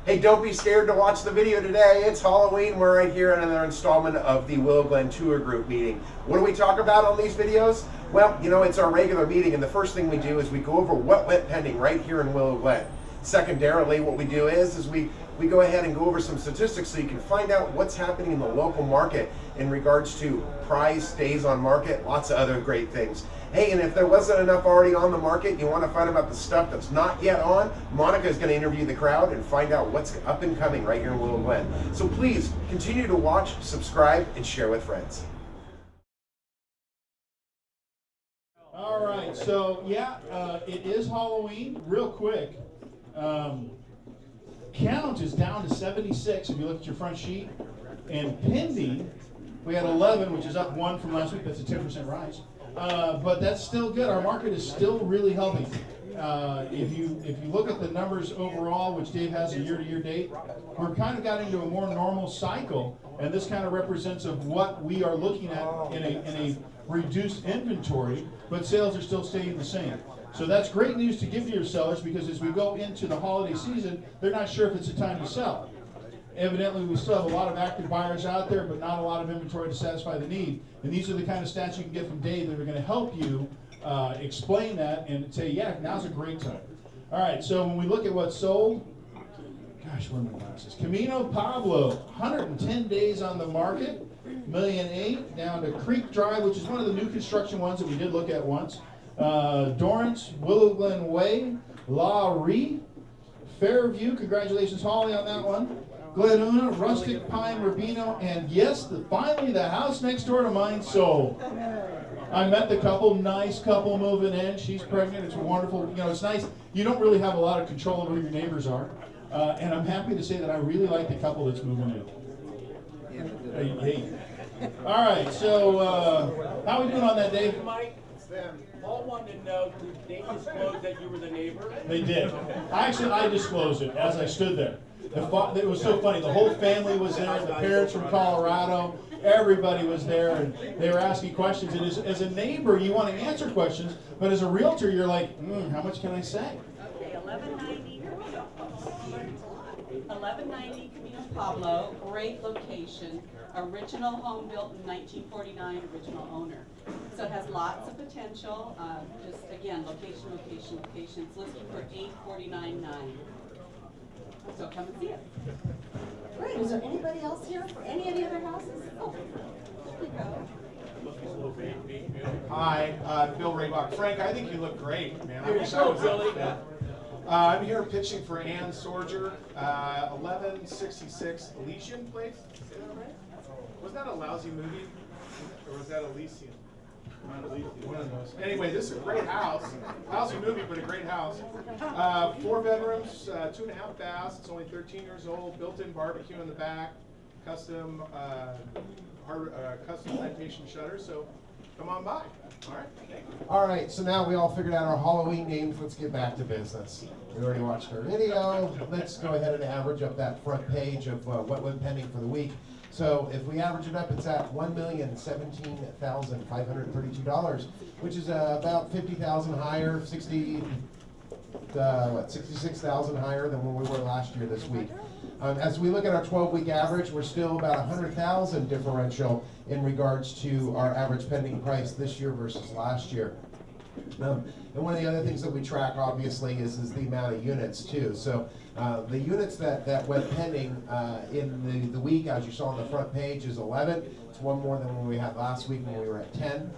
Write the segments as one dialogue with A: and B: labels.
A: Hey, don't be scared to watch the video today. It's Halloween. We're right here in another installment of the Willow Glen Tour Group meeting. What do we talk about on these videos? Well, you know, it's our regular meeting, and the first thing we do is we go over what went pending right here in Willow Glen. Secondarily, what we do is we go ahead and go over some statistics so you can find out what's happening in the local market in regards to price, days on market, lots of other great things. Hey, and if there wasn't enough already on the market, you want to find out the stuff that's not yet on, Monica is going to interview the crowd and find out what's up and coming right here in Willow Glen. So please continue to watch, subscribe, and share with friends.
B: All right, so yeah, it is Halloween. Real quick, count is down to 76 if you look at your front sheet, and pending, we had 11, which is up 1 from last week. That's a 10% rise. But that's still good. Our market is still really healthy. If you look at the numbers overall, which Dave has a year-to-year date, we're kind of got into a more normal cycle, and this kind of represents of what we are looking at in a reduced inventory, but sales are still staying the same. So that's great news to give to your sellers, because as we go into the holiday season, they're not sure if it's a time to sell. Evidently, we still have a lot of active buyers out there, but not a lot of inventory to satisfy the need. And these are the kind of stats you can get from Dave that are going to help you explain that and say, yeah, now's a great time. All right, so when we look at what's sold, gosh, where are my glasses? Camino Pablo, 110 days on the market, $1.8 million, down to Creek Drive, which is one of the new construction ones that we did look at once. Dorrance, Willow Glen Way, La Ree, Fairview, congratulations Holly on that one. Glenuna, Rustic Pine, Rubino, and yes, finally the house next door to mine sold. I met the couple, nice couple moving in. She's pregnant, it's wonderful. You know, it's nice. You don't really have a lot of control over who your neighbors are. And I'm happy to say that I really like the couple that's moving in. Hey. All right, so how are we doing on that, Dave?
C: Mike, Paul wanted to know, did they disclose that you were the neighbor?
B: They did. Actually, I disclosed it as I stood there. It was so funny. The whole family was there. The parents from Colorado. Everybody was there, and they were asking questions. And as a neighbor, you want to answer questions, but as a realtor, you're like, how much can I say?
D: Okay, 1190 Camino Pablo, great location. Original home built in 1949, original owner. So it has lots of potential. Just again, location. It's listed for $849,900. So come and see it.
E: Great. Is there anybody else here for any of the other houses? Oh, there we go.
F: Hi, Bill Raybach. Frank, I think you look great, man.
C: Here you go, Billy.
F: I'm here pitching for Ann Sorger, 1166 Elysian Place. Say that right? Was that a lousy movie, or was that Elysian? One of those. Anyway, this is a great house. Lousy movie, but a great house. 4 bedrooms, 2.5 baths. It's only 13 years old. Built-in barbecue in the back. Custom plantation shutters. So come on by. All right. Thank you.
A: All right, so now we all figured out our Halloween names. Let's get back to business. We already watched our video. Let's go ahead and average up that front page of what went pending for the week. So if we average it up, it's at $1,017,532, which is about $50,000 higher, 66,000 higher than when we were last year this week. As we look at our 12-week average, we're still about 100,000 differential in regards to our average pending price this year versus last year. And one of the other things that we track, obviously, is the amount of units, too. So the units that went pending in the week, as you saw on the front page, is 11. It's one more than when we had last week when we were at 10.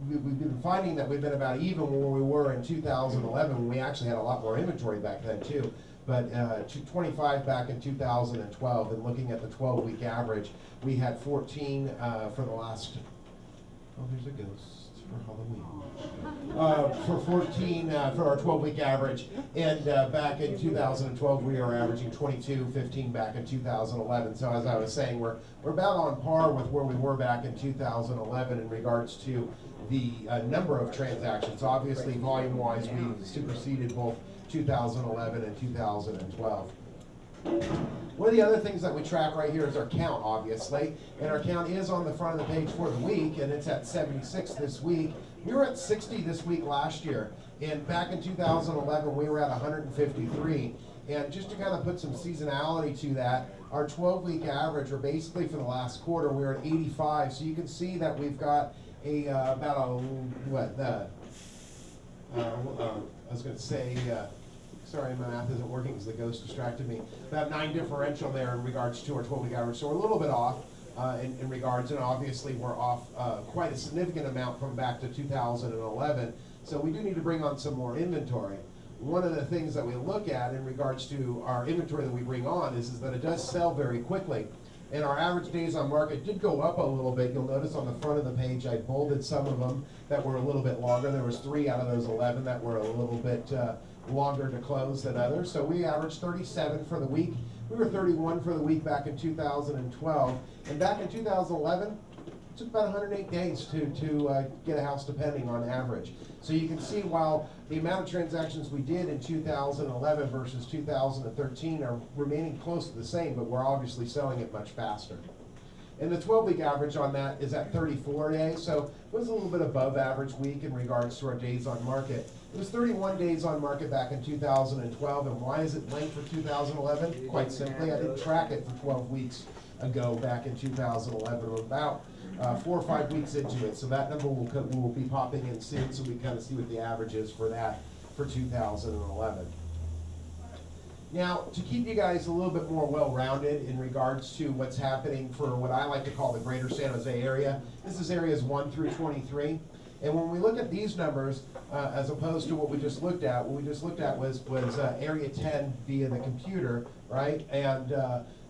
A: We've been finding that we've been about even where we were in 2011, when we actually had a lot more inventory back then, too. But 25 back in 2012, and looking at the 12-week average, we had 14 for the last, oh, there's a ghost. For Halloween. For 14 for our 12-week average, and back in 2012 we were averaging 15 back in 2011. So as I was saying, we're about on par with where we were back in 2011 in regards to the number of transactions. Obviously, volume-wise, we superseded both 2011 and 2012. One of the other things that we track right here is our count, obviously, and our count is on the front of the page for the week, and it's at 76 this week. We were at 60 this week last year, and back in 2011 we were at 153. And just to kind of put some seasonality to that, our 12-week average, or basically for the last quarter, we're at 85. So you can see that we've got a about a I was going to say, sorry, my math isn't working because the ghost distracted me. About 9 differential there in regards to our 12-week average. So we're a little bit off in regards, and obviously we're off quite a significant amount from back to 2011. So we do need to bring on some more inventory. One of the things that we look at in regards to our inventory that we bring on is that it does sell very quickly. And our average days on market did go up a little bit. You'll notice on the front of the page, I bolded some of them that were a little bit longer. There was 3 out of those 11 that were a little bit longer to close than others. So we averaged 37 for the week. We were 31 for the week back in 2012. And back in 2011, it took about 108 days to get a house depending on average. So you can see while the amount of transactions we did in 2011 versus 2013 are remaining close to the same, but we're obviously selling it much faster. And the 12-week average on that is at 34 days, so it was a little bit above average week in regards to our days on market. It was 31 days on market back in 2012, and why is it blank for 2011? Quite simply, I didn't track it for 12 weeks ago back in 2011, or about 4 or 5 weeks into it, so that number will be popping in soon, so we kind of see what the average is for that for 2011. Now, to keep you guys a little bit more well-rounded in regards to what's happening for what I like to call the greater San Jose area, this is areas 1 through 23. And when we look at these numbers, as opposed to what we just looked at, what we just looked at was area 10 via the computer, right? And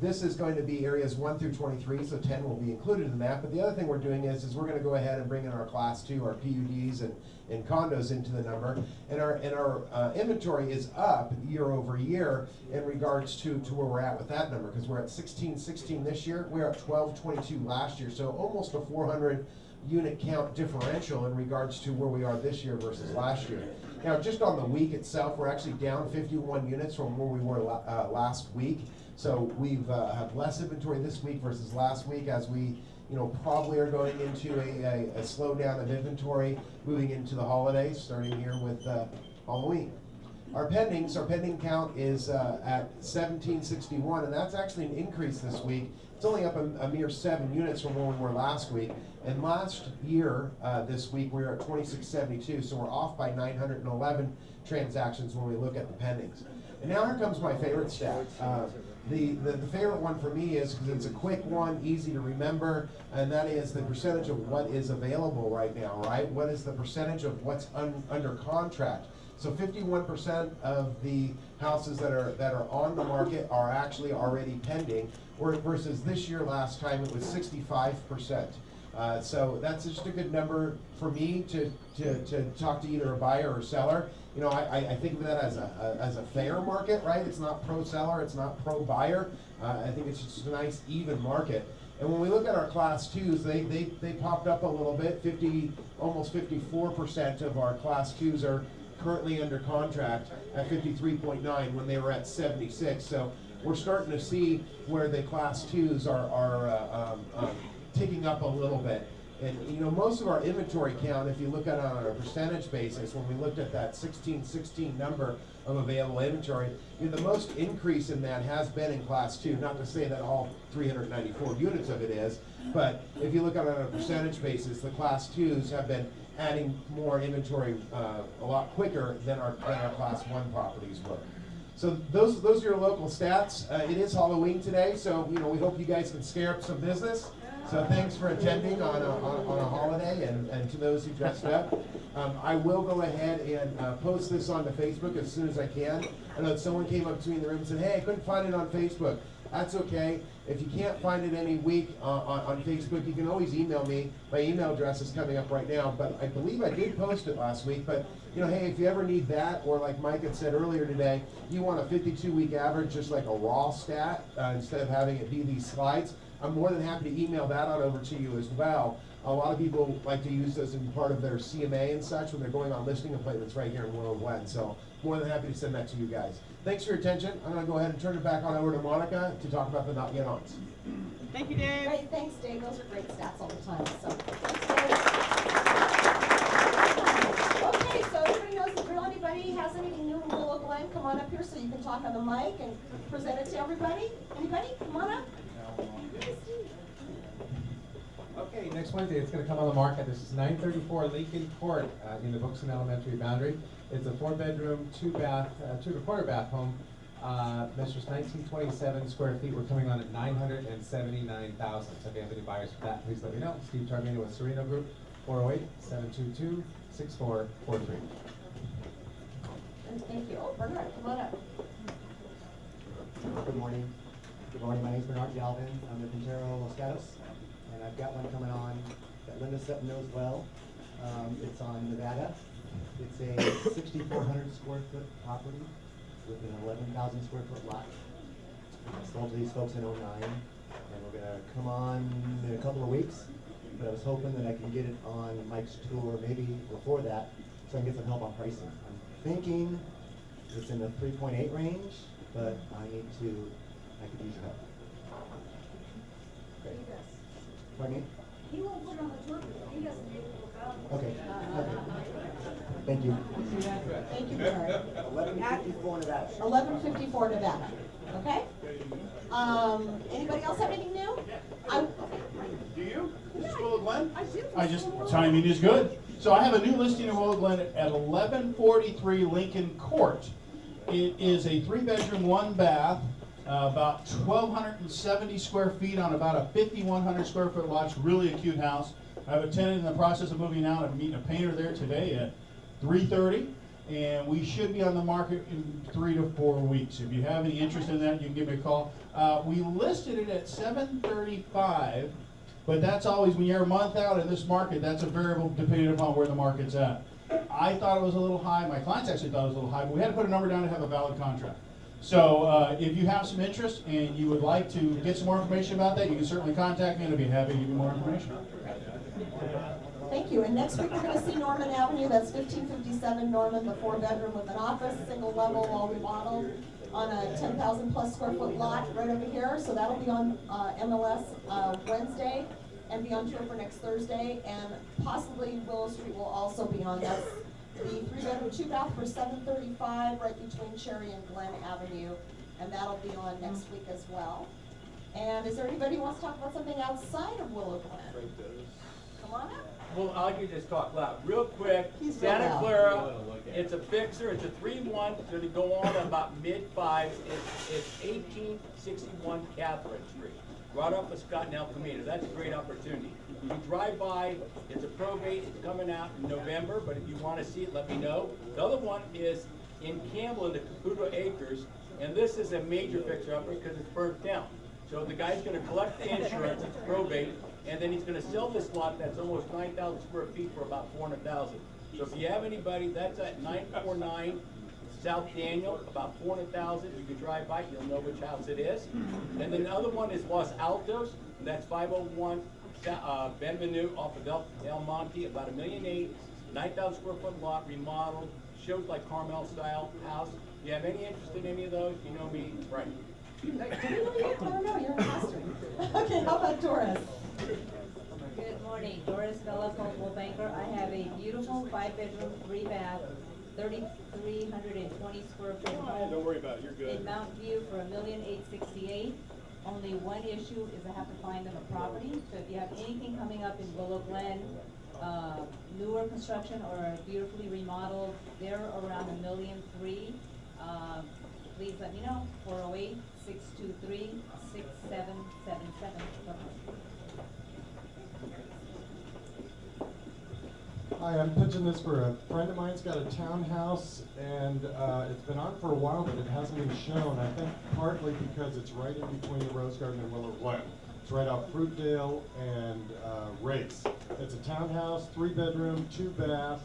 A: this is going to be areas 1 through 23, so 10 will be included in that. But the other thing we're doing is we're going to go ahead and bring in our class 2, our PUDs and condos into the number. And our inventory is up year over year in regards to where we're at with that number, because we're at 1616 this year. We're at 1222 last year, so almost a 400 unit count differential in regards to where we are this year versus last year. Now, just on the week itself, we're actually down 51 units from where we were last week. So we've have less inventory this week versus last week, as we probably are going into a slowdown of inventory moving into the holidays, starting here with Halloween. Our pending count is at 1761, and that's actually an increase this week. It's only up a mere 7 units from where we were last week. And last year, this week, we were at 2672, so we're off by 911 transactions when we look at the pendings. And now here comes my favorite stat. The favorite one for me is because it's a quick one, easy to remember, and that is the percentage of what is available right now, right? What is the percentage of what's under contract? So 51% of the houses that are on the market are actually already pending, versus this year last time it was 65%. So that's just a good number for me to talk to either a buyer or seller. I think of that as a fair market, right? It's not pro-seller, it's not pro-buyer. I think it's just a nice even market. And when we look at our class 2s, they popped up a little bit. Almost 54% of our class 2s are currently under contract at 53.9 when they were at 76. So we're starting to see where the class 2s are ticking up a little bit. And most of our inventory count, if you look at it on a percentage basis, when we looked at that 1616 number of available inventory, the most increase in that has been in class 2. Not to say that all 394 units of it is, but if you look at it on a percentage basis, the class 2s have been adding more inventory a lot quicker than our class 1 properties were. So those are your local stats. It is Halloween today, so we hope you guys can scare up some business. So thanks for attending on a holiday, and to those who dressed up. I will go ahead and post this onto Facebook as soon as I can. I know that someone came up to me in the room and said, hey, I couldn't find it on Facebook. That's okay. If you can't find it any week on Facebook, you can always email me. My email address is coming up right now, but I believe I did post it last week. But hey, if you ever need that, or like Mike had said earlier today, you want a 52-week average, just like a raw stat, instead of having it be these slides, I'm more than happy to email that on over to you as well. A lot of people like to use those in part of their CMA and such when they're going on listing appointments right here in Willow Glen. So more than happy to send that to you guys. Thanks for your attention. I'm going to go ahead and turn it back on over to Monica to talk about the not yet ons.
D: Thank you, Dave.
E: Great, thanks, Dave. Those are great stats all the time. So, okay, so everybody knows if anybody has anything new in Willow Glen, time, come on up here so you can talk on the mic and present it to everybody. Anybody? Come on up.
G: Okay, next Wednesday, it's gonna come on the market. This is 934 Lincoln Court, in the Buxton Elementary boundary. It's a 4-bedroom, 2-bath, 2 1/4 bath home. Measures 1927 square feet. We're coming on at 979,000. So if you have any buyers for that, please let me know. Steve Tarmino with Sereno Group, 408-722-6443.
E: Thank you. Oh, Bernard, come on up.
H: Good morning. Good morning. My name is Bernard Galvin. I'm with Quintero Los Gatos, and I've got one coming on that Linda Sutton knows well. It's on Nevada. It's a 6,400 square foot property with an 11,000 square foot lot. I sold to these folks in 09, and we're gonna come on in a couple of weeks. But I was hoping that I can get it on Mike's tour maybe before that, so I can get some help on pricing. I'm thinking it's in the 3.8 range, but I could use your help. Great. Pardon me?
E: He won't put it on the tour, he doesn't need to look out.
H: Okay. Thank you.
E: Thank you, Bernard.
H: 1154 Nevada.
E: 1154 Nevada, okay? Anybody else have anything new?
B: Do you? Is this Willow Glen?
E: I do.
B: Timing is good. So I have a new listing of Willow Glen at 1143 Lincoln Court. It is a 3-bedroom, 1-bath, about 1,270 square feet on about a 5,100 square foot lot. It's really a cute house. I have a tenant in the process of moving out. I'm meeting a painter there today at 3:30, and we should be on the market in 3 to 4 weeks. If you have any interest in that, you can give me a call. We listed it at 735, but that's always, when you're a month out in this market, that's a variable depending upon where the market's at. I thought it was a little high. My clients actually thought it was a little high, but we had to put a number down to have a valid contract. So if you have some interest and you would like to get some more information about that, you can certainly contact me, and I'd be happy to give you more information.
E: Thank you. And next week, we're gonna see Norman Avenue, that's 1557 Norman, the 4-bedroom with an office, single level, all remodeled, on a 10,000 plus square foot lot right over here. So that'll be on MLS Wednesday and be on tour for next Thursday. And possibly Willow Street will also be on. That's the 3-bedroom, 2-bath for 735 right between Cherry and Glen Avenue. And that'll be on next week as well. And is there anybody who wants to talk about something outside of Willow Glen? Come on up.
C: Well, I can just talk loud. Real quick,
E: He's real
C: Santa
E: loud.
C: Clara, it's a fixer, it's a 3-1, it's gonna go on at about mid-5s. It's 1861 Catherine Street, right off of Scott and El Camino. That's a great opportunity. You drive by, it's a probate, it's coming out in November, but if you wanna see it, let me know. The other one is in Campbell in the Caputo Acres, and this is a major fixer-upper because it's burnt down. So the guy's gonna collect the insurance, it's probate, and then he's gonna sell this lot that's almost 9,000 square feet for about 400,000. So if you have anybody, that's at 949 South Daniel, about 400,000. You can drive by, you'll know which house it is. And then the other one is Los Altos, and that's 501 Benvenue off of El Monte, about $1.8 million, 9,000 square foot lot, remodeled, shows like Carmel style house. If you have any interest in any of those, you know me, right?
E: Do we know you? I don't know, you're a pastor. Okay, how about Doris?
I: Good morning, Doris Vela, Coldwell Banker. I have a beautiful 5-bedroom, 3-bath, 3,320 square foot home.
F: Don't worry about it, you're good.
I: In Mount View for $1,868,000. Only one issue is I have to find them a property. So if you have anything coming up in Willow Glen, newer construction or beautifully remodeled, they're around $1.3 million. Please let me know, 408-623-6777.
J: Hi, I'm pitching this for a friend of mine's got a townhouse, and it's been on for a while, but it hasn't been shown. I think partly because it's right in between the Rose Garden and Willow Glen. It's right off Fruitdale and Race. It's a townhouse, 3-bedroom, 2-bath.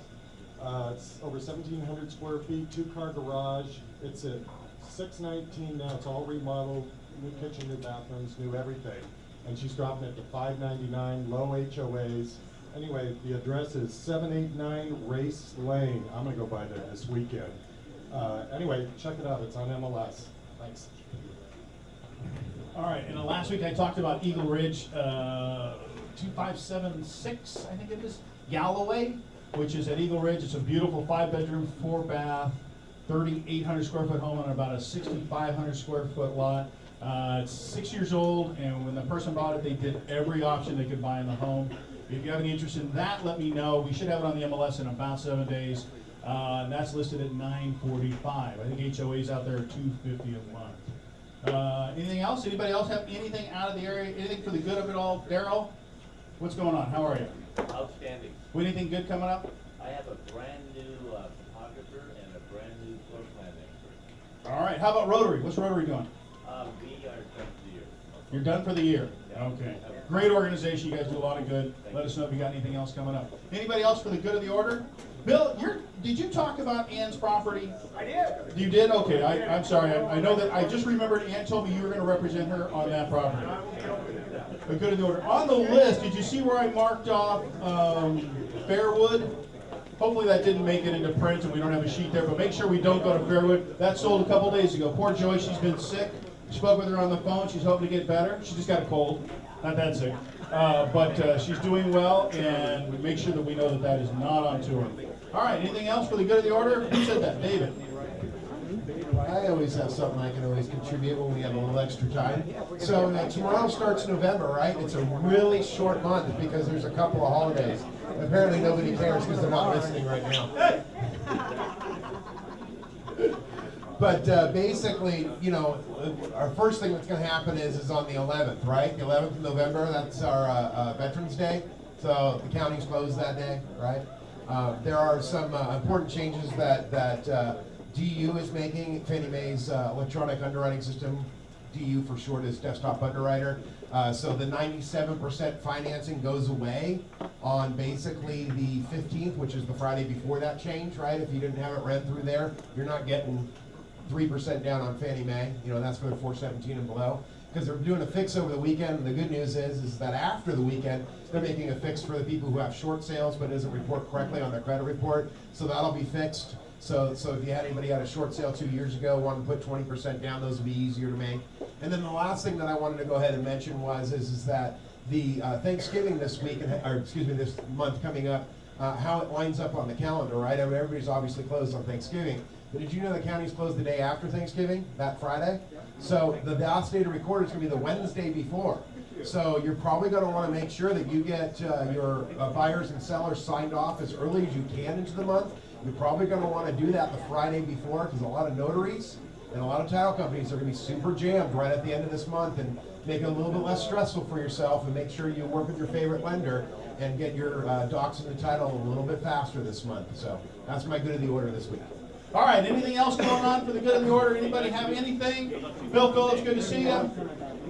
J: It's over 1,700 square feet, 2-car garage. It's at 619 now. It's all remodeled, new kitchen, new bathrooms, new everything. And she's dropping it to $599, low HOAs. Anyway, the address is 789 Race Lane. I'm gonna go by there this weekend. Anyway, check it out. It's on MLS. Thanks.
B: All right, and last week I talked about Eagle Ridge, 2576, I think it is, Galloway, which is at Eagle Ridge. It's a beautiful 5-bedroom, 4-bath, 3,800 square foot home on about a 6,500 square foot lot. It's 6 years old, and when the person bought it, they did every option they could buy in the home. If you have any interest in that, let me know. We should have it on the MLS in about 7 days. And that's listed at $945. I think HOA's out there at $250 a month. Anything else? Anybody else have anything out of the area? Anything for the good of it all? Daryl, what's going on? How are you?
K: Outstanding.
B: Anything good coming up?
K: I have a brand new photographer and a brand new floor plan expert.
B: All right. How about Rotary? What's Rotary doing?
K: We are done for the year.
B: You're done for the year?
K: Yeah.
B: Okay. Great organization. You guys do a lot of good. Let us know if you got anything else coming up. Anybody else for the good of the order? Bill, did you talk about Ann's property?
F: I did.
B: You did? Okay. I'm sorry. I know that I just remembered Ann told me you were going to represent her on that property. The good of the order. On the list, did you see where I marked off Fairwood? Hopefully that didn't make it into print and we don't have a sheet there, but make sure we don't go to Fairwood. That sold a couple days ago. Poor Joy, she's been sick. Spoke with her on the phone. She's hoping to get better. She just got a cold. Not that sick. But she's doing well, and make sure that we know that that is not on tour. All right, anything else for the good of the order? Who said that? David.
A: I always have something I can always contribute when we have a little extra time. So tomorrow starts November, right? It's a really short month because there's a couple of holidays. Apparently nobody cares because they're not listening right now. But basically, you know, our first thing that's going to happen is on the 11th, right? The 11th of November, that's our Veterans Day. So the county's closed that day, right? There are some important changes that DU is making. Fannie Mae's electronic underwriting system, DU for short is desktop underwriter. So the 97% financing goes away on basically the 15th, which is the Friday before that change, right? If you didn't have it read through there, you're not getting 3% down on Fannie Mae. You know, that's for the 417 and below. Because they're doing a fix over the weekend. And the good news is that after the weekend, they're making a fix for the people who have short sales but doesn't report correctly on their credit report. So that'll be fixed. So if you had anybody had a short sale 2 years ago, wanted to put 20% down, those would be easier to make. And then the last thing that I wanted to go ahead and mention is that the Thanksgiving this week, or excuse me, this month coming up, how it lines up on the calendar, right? I mean, everybody's obviously closed on Thanksgiving. But did you know the county's closed the day after Thanksgiving, that Friday? So the last day to record is going to be the Wednesday before. So you're probably going to want to make sure that you get your buyers and sellers signed off as early as you can into the month. You're probably going to want to do that the Friday before because a lot of notaries and a lot of title companies are going to be super jammed right at the end of this month, and make it a little bit less stressful for yourself, and make sure you work with your favorite lender and get your docs and the title a little bit faster this month. So that's my good of the order this week.
B: All right, anything else going on for the good of the order? Anybody have anything? Bill Phillips, good to see you.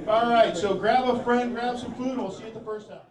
B: All right, so grab a friend, grab some food, and we'll see you at the first house.